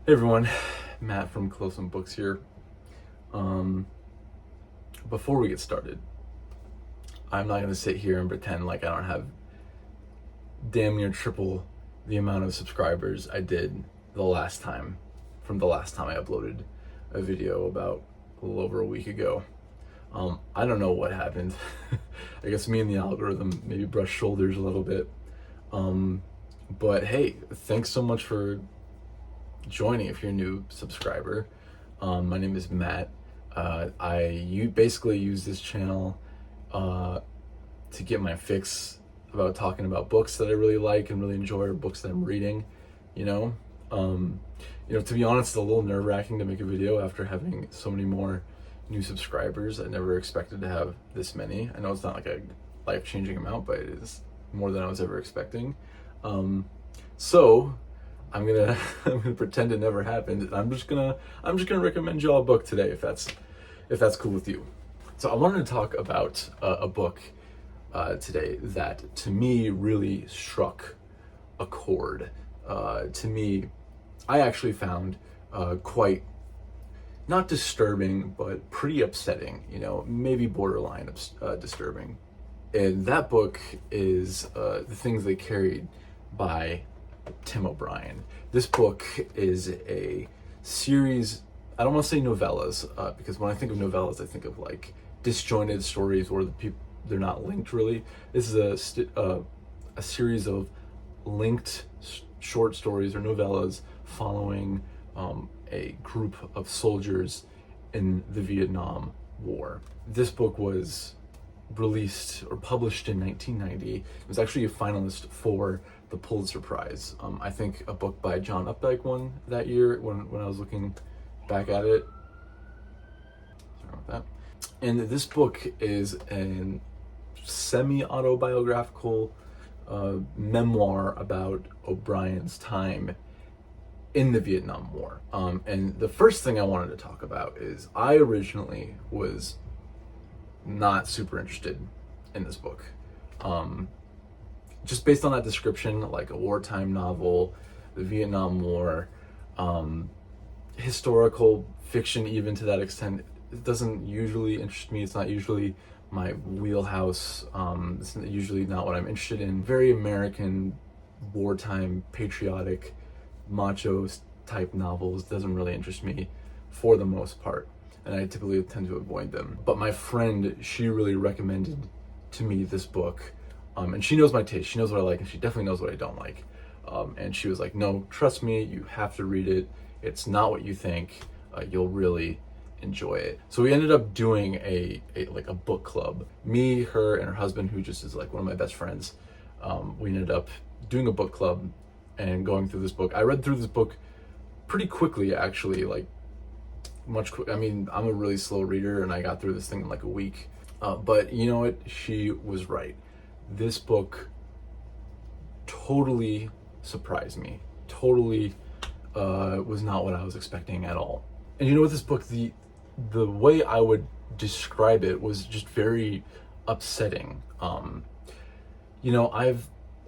Hey everyone, Matt from Close on Books here. Um, Before we get started, I'm not going to sit here and pretend like I don't have damn near triple the amount of subscribers I did the last time, from the last time I uploaded a video about a little over a week ago. I don't know what happened. I guess me and the algorithm maybe brushed shoulders a little bit. But hey, thanks so much for joining if you're a new subscriber. My name is Matt. I basically use this channel to get my fix about talking about books that I really like and really enjoy, or books that I'm reading. You know, to be honest, it's a little nerve-wracking to make a video after having so many more new subscribers. I never expected to have this many. I know it's not like a life-changing amount, but it is more than I was ever expecting. So I'm gonna I'm gonna pretend it never happened. And I'm just gonna recommend y'all a book today, if that's cool with you. So I wanted to talk about a book today that to me really struck a chord. To me, I actually found quite not disturbing, but pretty upsetting. Maybe borderline disturbing. And that book is The Things They Carried by Tim O'Brien. This book is a series. I don't want to say novellas, because when I think of novellas, I think of like disjointed stories where they're not linked really. This is a series of linked short stories or novellas following a group of soldiers in the Vietnam War. This book was released or published in 1990. It was actually a finalist for the Pulitzer Prize. I think a book by John Updike won that year when I was looking back at it. Sorry about that. And this book is a semi-autobiographical memoir about O'Brien's time in the Vietnam War. And the first thing I wanted to talk about is I originally was not super interested in this book. Just based on that description, like a wartime novel, the Vietnam War, historical fiction even to that extent, it doesn't usually interest me. It's not usually my wheelhouse. It's usually not what I'm interested in. Very American, wartime, patriotic, macho type novels doesn't really interest me for the most part, and I typically tend to avoid them. But my friend, she really recommended to me this book, and she knows my taste. She knows what I like, and she definitely knows what I don't like. And she was like, "No, trust me, you have to read it. It's not what you think. You'll really enjoy it." So we ended up doing a book club. Me, her, and her husband, who just is like one of my best friends. We ended up doing a book club and going through this book. I read through this book pretty quickly, actually, I mean, I'm a really slow reader, and I got through this thing in like a week. But you know what? She was right. This book totally surprised me. Totally was not what I was expecting at all. And you know what? This book, the way I would describe it was just very upsetting.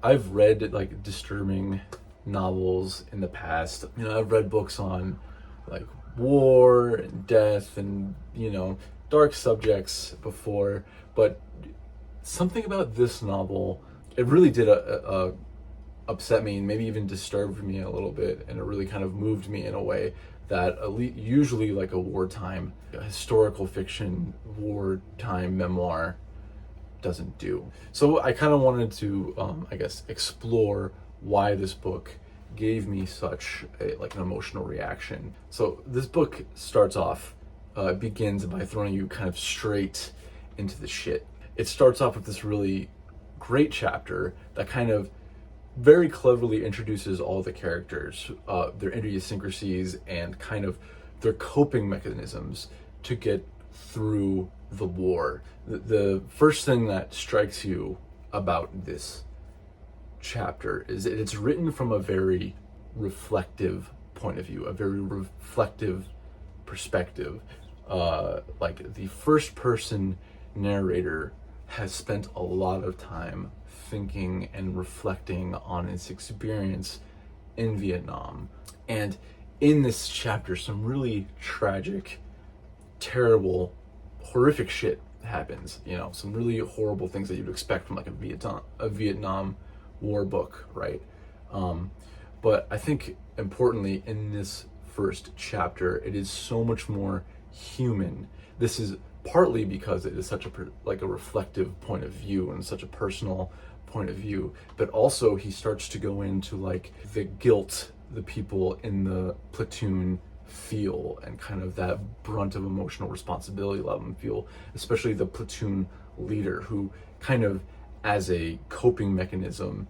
I've read like disturbing novels in the past. I've read books on like war and death and dark subjects before, but something about this novel, it really did upset me and maybe even disturbed me a little bit, and it really kind of moved me in a way that usually like a wartime historical fiction, wartime memoir doesn't do. So I kind of wanted to, explore why this book gave me such an emotional reaction. So this book starts off, begins by throwing you kind of straight into the shit. It starts off with this really great chapter that kind of very cleverly introduces all the characters, their idiosyncrasies, and kind of their coping mechanisms to get through the war. The first thing that strikes you about this chapter is that it's written from a very reflective point of view, a very reflective perspective. Like the first person narrator has spent a lot of time thinking and reflecting on his experience in Vietnam. And in this chapter, some really tragic, terrible, horrific shit happens. You know, some really horrible things that you'd expect from like a Vietnam War book, right? But I think importantly in this first chapter, it is so much more human. This is partly because it is such a reflective point of view and such a personal point of view, but also he starts to go into like the guilt the people in the platoon feel and kind of that brunt of emotional responsibility let them feel, especially the platoon leader, who kind of as a coping mechanism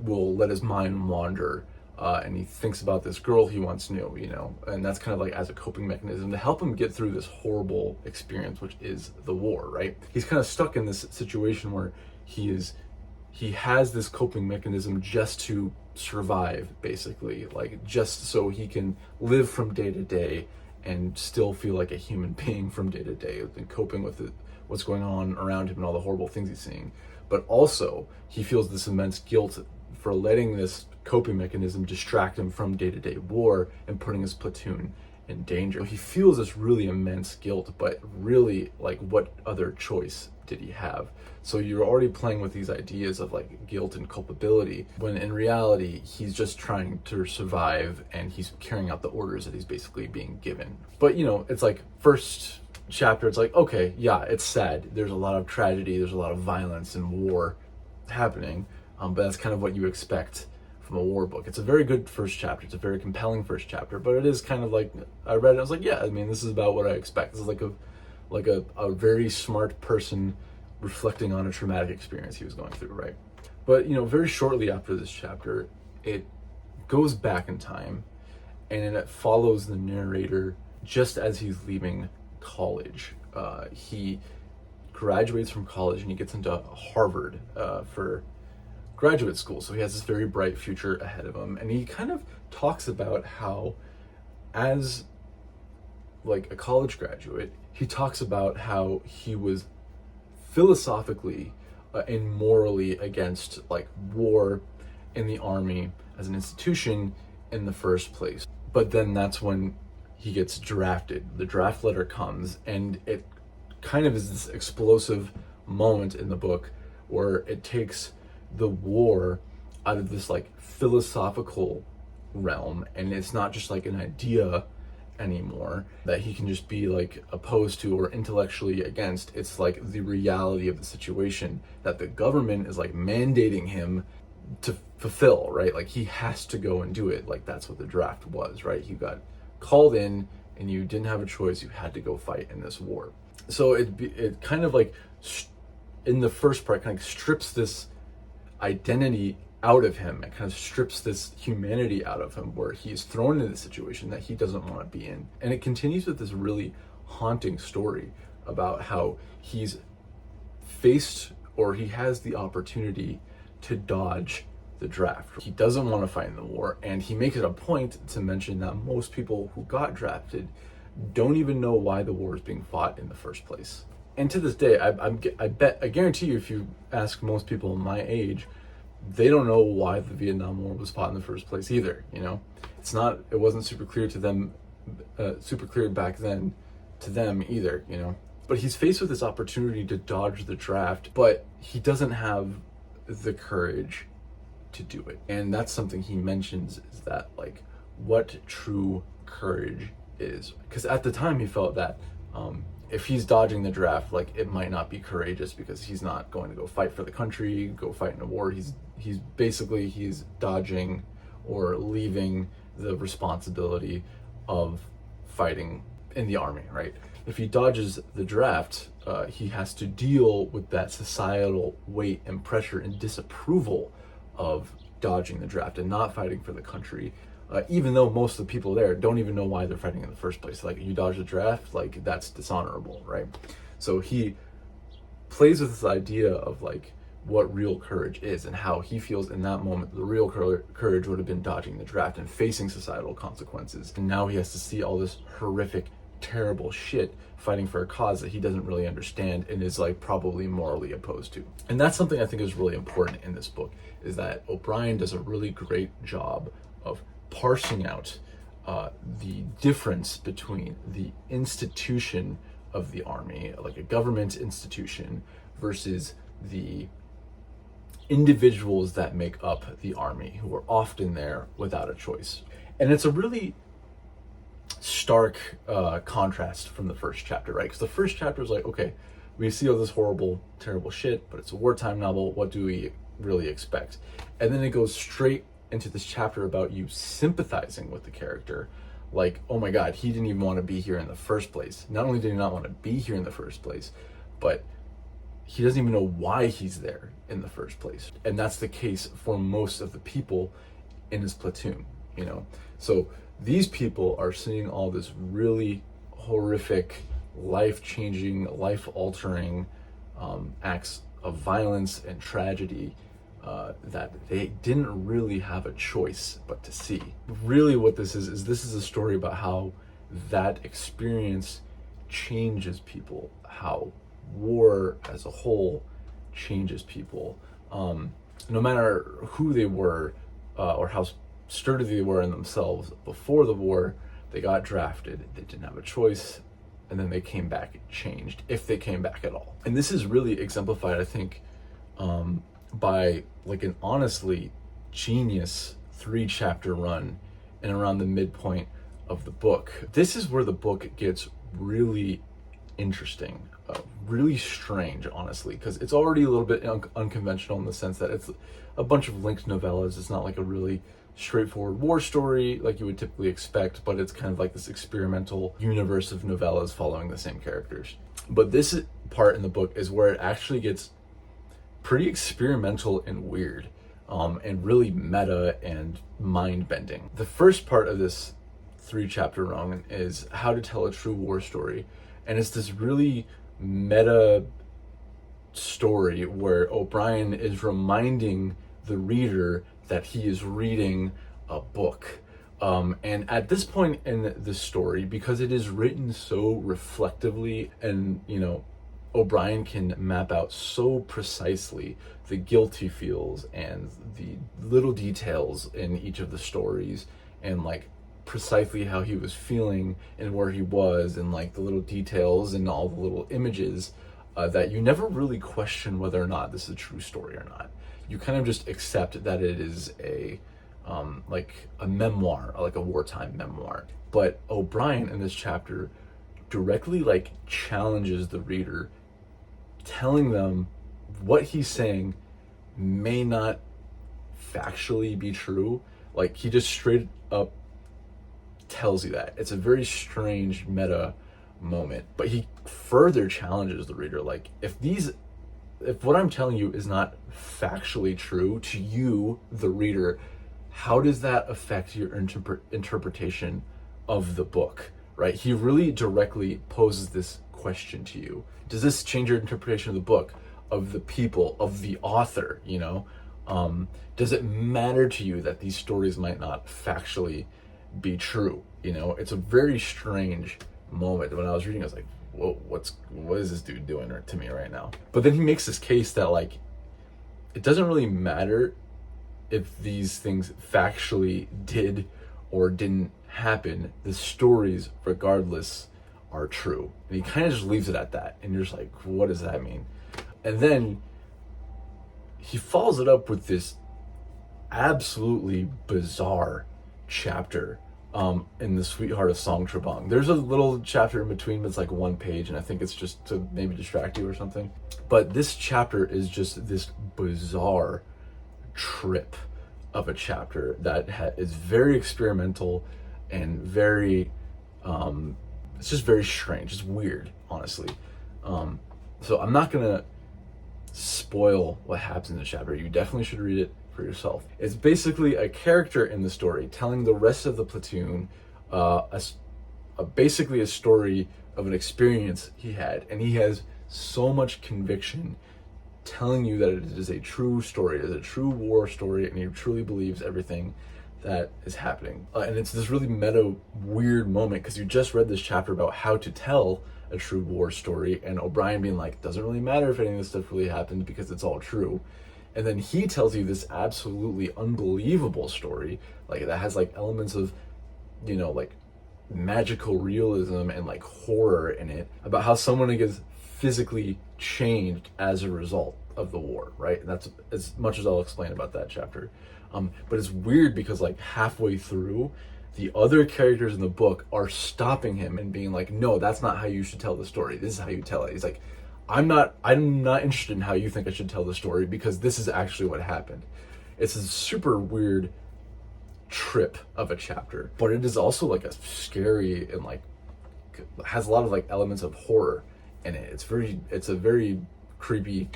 will let his mind wander, and he thinks about this girl he once knew, you know, and that's kind of like as a coping mechanism to help him get through this horrible experience, which is the war, right? He's kind of stuck in this situation where he has this coping mechanism just to survive, basically, like just so he can live from day to day and still feel like a human being from day to day and coping with what's going on around him and all the horrible things he's seeing. But also he feels this immense guilt for letting this coping mechanism distract him from day-to-day war and putting his platoon in danger. He feels this really immense guilt, but really, like, what other choice did he have? So you're already playing with these ideas of like guilt and culpability, when in reality he's just trying to survive and he's carrying out the orders that he's basically being given. But you know, it's like first chapter, it's like, okay, yeah, it's sad, there's a lot of tragedy, there's a lot of violence and war happening, but that's kind of what you expect from a war book. It's a very good first chapter, it's a very compelling first chapter, but it is kind of like, I read it, I was like, yeah, I mean, this is about what I expect. This is like a very smart person reflecting on a traumatic experience he was going through, right? But you know, very shortly after this chapter, it goes back in time and it follows the narrator just as he's leaving college. He graduates from college and he gets into Harvard for graduate school. So he has this very bright future ahead of him. And he kind of talks about how, as like a college graduate, he talks about how he was philosophically and morally against like war in the army as an institution in the first place. But then that's when he gets drafted. The draft letter comes and it kind of is this explosive moment in the book where it takes the war out of this like philosophical realm, and it's not just like an idea anymore that he can just be like opposed to or intellectually against. It's like the reality of the situation that the government is like mandating him to fulfill, right? Like he has to go and do it. Like that's what the draft was, right? You got called in and you didn't have a choice, you had to go fight in this war. So it kind of like in the first part kind of strips this identity out of him. It kind of strips this humanity out of him, where he's thrown into a situation that he doesn't want to be in. And it continues with this really haunting story about how he's faced, or he has the opportunity to dodge the draft. He doesn't want to fight in the war, and he makes it a point to mention that most people who got drafted don't even know why the war is being fought in the first place. And to this day, I guarantee you, if you ask most people my age, they don't know why the Vietnam War was fought in the first place either. You know, it wasn't super clear to them, super clear back then to them either, you know. But he's faced with this opportunity to dodge the draft, but he doesn't have the courage to do it. And that's something he mentions, is that like what true courage is. Because at the time he felt that if he's dodging the draft, like it might not be courageous, because he's not going to go fight for the country, go fight in a war. He's dodging or leaving the responsibility of fighting in the army, right? If he dodges the draft, he has to deal with that societal weight and pressure and disapproval of dodging the draft and not fighting for the country. Even though most of the people there don't even know why they're fighting in the first place. Like, you dodge the draft, like that's dishonorable, right? So he plays with this idea of like what real courage is, and how he feels in that moment the real courage would have been dodging the draft and facing societal consequences. And now he has to see all this horrific, terrible shit fighting for a cause that he doesn't really understand and is like probably morally opposed to. And that's something I think is really important in this book, is that O'Brien does a really great job of parsing out the difference between the institution of the army, like a government institution, versus the individuals that make up the army, who are often there without a choice. And it's a really stark contrast from the first chapter, right? Because the first chapter is like, okay, we see all this horrible, terrible shit, but it's a wartime novel. What do we really expect? And then it goes straight into this chapter about you sympathizing with the character. Like, oh my God, he didn't even want to be here in the first place. Not only did he not want to be here in the first place, but he doesn't even know why he's there in the first place. And that's the case for most of the people in his platoon, you know? So these people are seeing all this really horrific, life-changing, life-altering acts of violence and tragedy that they didn't really have a choice but to see. Really what this is this is a story about how that experience changes people, how war as a whole changes people. No matter who they were or how sturdy they were in themselves before the war, they got drafted, they didn't have a choice, and then they came back and changed, if they came back at all. And this is really exemplified, I think, by like an honestly genius 3-chapter run and around the midpoint of the book. This is where the book gets really interesting, really strange, honestly, because it's already a little bit unconventional in the sense that it's a bunch of linked novellas. It's not like a really straightforward war story like you would typically expect, but it's kind of like this experimental universe of novellas following the same characters. But this part in the book is where it actually gets pretty experimental and weird, and really meta and mind-bending. The first part of this 3-chapter run is how to tell a true war story, and it's this really meta story where O'Brien is reminding the reader that he is reading a book. And at this point in the story, because it is written so reflectively, and you know, O'Brien can map out so precisely the guilt he feels and the little details in each of the stories, and like precisely how he was feeling and where he was, and like the little details and all the little images, that you never really question whether or not this is a true story or not. You kind of just accept that it is a like a memoir, like a wartime memoir. But O'Brien in this chapter directly like challenges the reader, telling them what he's saying may not factually be true. Like, he just straight up tells you that. It's a very strange meta moment, but he further challenges the reader. Like, if what I'm telling you is not factually true to you, the reader, how does that affect your interpretation of the book, right? He really directly poses this question to you. Does this change your interpretation of the book, of the people, of the author, you know? Does it matter to you that these stories might not factually be true? You know, it's a very strange moment. When I was reading, I was like, whoa, what is this dude doing to me right now? But then he makes this case that like, it doesn't really matter if these things factually did or didn't happen. The stories, regardless, are true. And he kind of just leaves it at that. And you're just like, what does that mean? And then he follows it up with this absolutely bizarre chapter in The Sweetheart of Song Trebang. There's a little chapter in between, but it's like 1 page, and I think it's just to maybe distract you or something. But this chapter is just this bizarre trip of a chapter that is very experimental and very it's just very strange. It's weird, honestly. So I'm not gonna spoil what happens in the chapter. You definitely should read it for yourself. It's basically a character in the story telling the rest of the platoon basically a story of an experience he had, and he has so much conviction telling you that it is a true story, it is a true war story, and he truly believes everything that is happening. And it's this really meta, weird moment, because you just read this chapter about how to tell a true war story, and O'Brien being like, doesn't really matter if any of this stuff really happened because it's all true. And then he tells you this absolutely unbelievable story, like that has like elements of like magical realism and like horror in it about how someone gets physically changed as a result of the war, right? And that's as much as I'll explain about that chapter. But it's weird because like halfway through, the other characters in the book are stopping him and being like, no, that's not how you should tell the story. This is how you tell it. He's like, I'm not interested in how you think I should tell the story, because this is actually what happened. It's a super weird trip of a chapter, but it is also like a scary and like has a lot of like elements of horror in it. It's a very creepy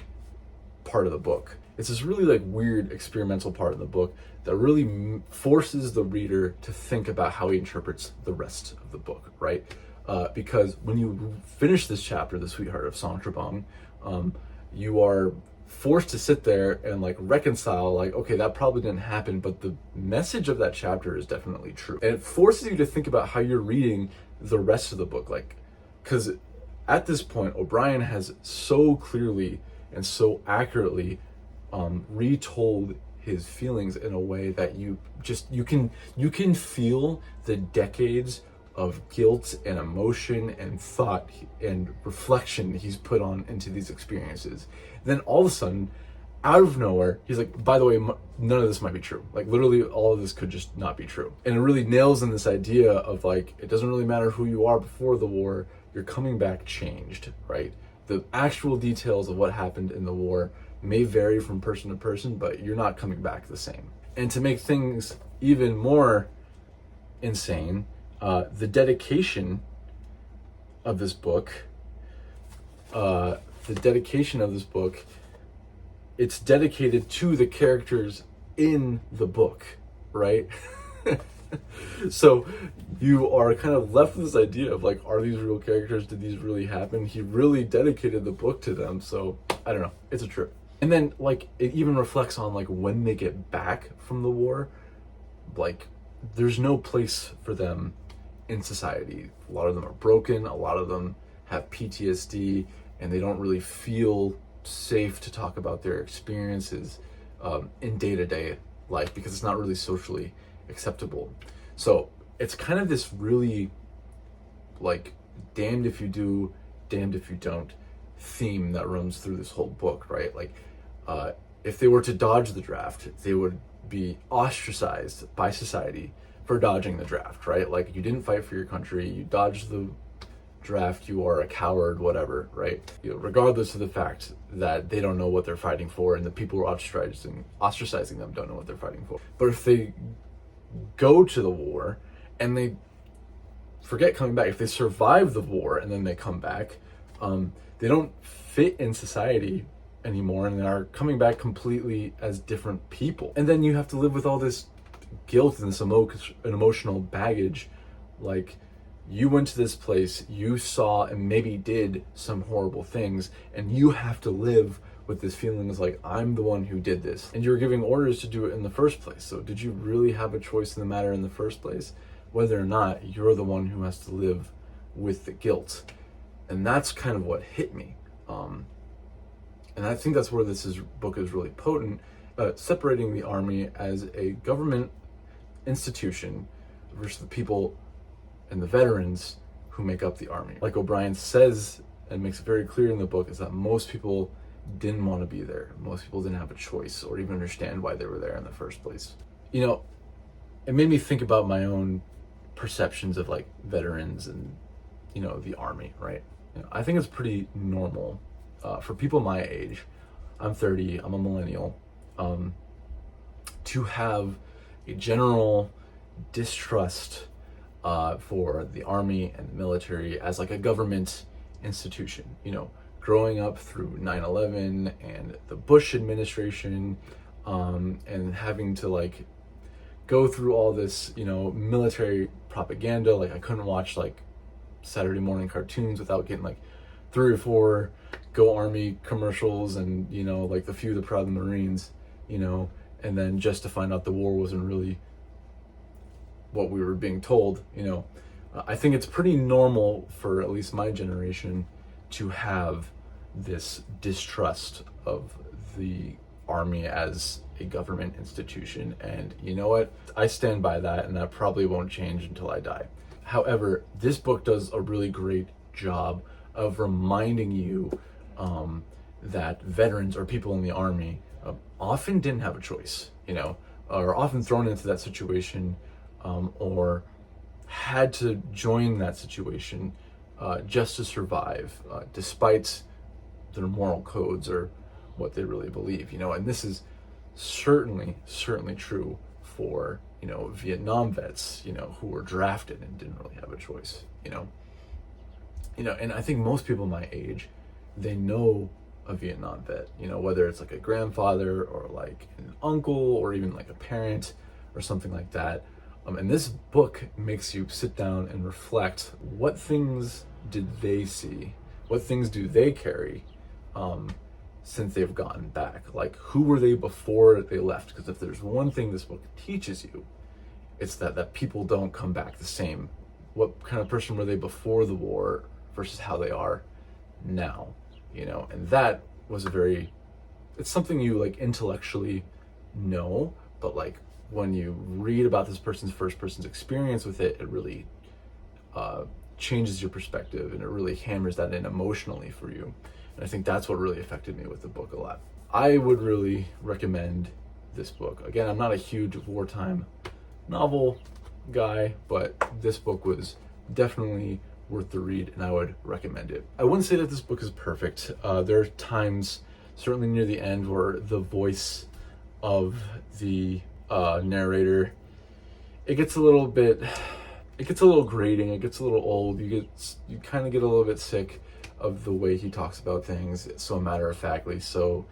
part of the book. It's this really like weird experimental part of the book that really forces the reader to think about how he interprets the rest of the book, right? Because when you finish this chapter, The Sweetheart of Song Trebong, you are forced to sit there and like reconcile, like, okay, that probably didn't happen, but the message of that chapter is definitely true. And it forces you to think about how you're reading the rest of the book, like, because at this point, O'Brien has so clearly and so accurately retold his feelings in a way that you can feel the decades of guilt and emotion and thought and reflection he's put on into these experiences. Then all of a sudden, out of nowhere, he's like, by the way, none of this might be true. Like literally all of this could just not be true. And it really nails in this idea of like, it doesn't really matter who you are before the war, you're coming back changed, right? The actual details of what happened in the war may vary from person to person, but you're not coming back the same. And to make things even more insane, the dedication of this book, it's dedicated to the characters in the book, right? So you are kind of left with this idea of like, are these real characters? Did these really happen? He really dedicated the book to them. So I don't know, it's a trip. And then like, it even reflects on like when they get back from the war, like there's no place for them in society. A lot of them are broken. A lot of them have PTSD, and they don't really feel safe to talk about their experiences in day-to-day life because it's not really socially acceptable. So it's kind of this really like damned if you do, damned if you don't theme that runs through this whole book, right? Like if they were to dodge the draft, they would be ostracized by society for dodging the draft, right? Like you didn't fight for your country, you dodged the draft, you are a coward, whatever, right? You know, regardless of the fact that they don't know what they're fighting for and the people who are ostracizing them don't know what they're fighting for. But if they go to the war and they forget coming back, if they survive the war and then they come back, they don't fit in society anymore and they are coming back completely as different people. And then you have to live with all this guilt and this emotional baggage. Like, you went to this place, you saw and maybe did some horrible things, and you have to live with this feeling of like, I'm the one who did this, and you're giving orders to do it in the first place. So did you really have a choice in the matter in the first place, whether or not you're the one who has to live with the guilt? And that's kind of what hit me. And I think that's where book is really potent, separating the army as a government institution versus the people and the veterans who make up the army. Like O'Brien says and makes it very clear in the book, is that most people didn't want to be there. Most people didn't have a choice or even understand why they were there in the first place. You know, it made me think about my own perceptions of like veterans and, you know, the army, right? You know, I think it's pretty normal for people my age, I'm 30, I'm a millennial, to have a general distrust for the army and the military as like a government institution. You know, growing up through 9/11 and the Bush administration, and having to like go through all this, you know, military propaganda. Like I couldn't watch like Saturday morning cartoons without getting like 3 or 4 Go Army commercials and, you know, like the Few, the Proud, the Marines, you know, and then just to find out the war wasn't really what we were being told, you know. I think it's pretty normal for at least my generation to have this distrust of the Army as a government institution. And you know what? I stand by that, and that probably won't change until I die. However, this book does a really great job of reminding you that veterans or people in the Army often didn't have a choice, are often thrown into that situation, or had to join that situation just to survive, despite their moral codes or what they really believe, and this is certainly true for, Vietnam vets, who were drafted and didn't really have a choice, and I think most people my age, they know a Vietnam vet, whether it's like a grandfather or like an uncle or even like a parent or something like that. And this book makes you sit down and reflect, what things did they see? What things do they carry since they've gotten back? Like, who were they before they left? Because if there's one thing this book teaches you, it's that people don't come back the same. What kind of person were they before the war versus how they are now? And that was it's something you like intellectually know, but like when you read about this person's first person's experience with it, it really changes your perspective, and it really hammers that in emotionally for you. And I think that's what really affected me with the book a lot. I would really recommend this book. Again, I'm not a huge wartime novel guy, but this book was definitely worth the read, and I would recommend it. I wouldn't say that this book is perfect. There are times, certainly near the end, where the voice of the narrator, it gets a little grating, it gets a little old, you kind of get a little bit sick of the way he talks about things, so matter-of-factly, so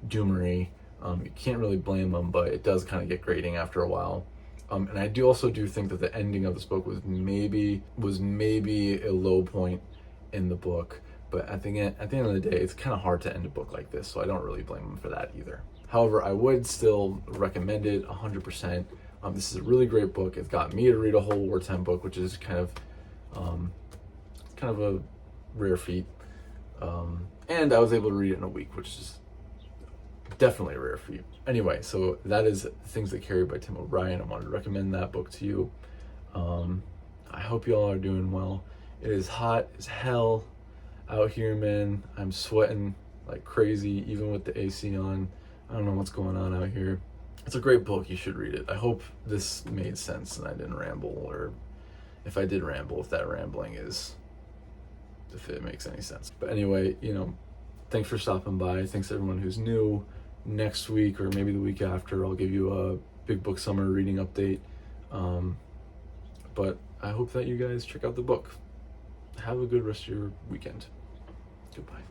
doomery. You can't really blame him, but it does kind of get grating after a while. And I do think that the ending of this book was maybe a low point in the book, but at the end of the day, it's kind of hard to end a book like this, so I don't really blame him for that either. However, I would still recommend it 100%. This is a really great book. It got me to read a whole wartime book, which is kind of a rare feat. And I was able to read it in a week, which is definitely a rare feat. Anyway, so that is Things That Carry by Tim O'Brien. I wanted to recommend that book to you. I hope you all are doing well. It is hot as hell out here, man. I'm sweating like crazy, even with the AC on. I don't know what's going on out here. It's a great book. You should read it. I hope this made sense and I didn't ramble, or if I did ramble, if it makes any sense. But anyway, thanks for stopping by. Thanks to everyone who's new. Next week, or maybe the week after, I'll give you a big book summer reading update. But I hope that you guys check out the book. Have a good rest of your weekend. Goodbye.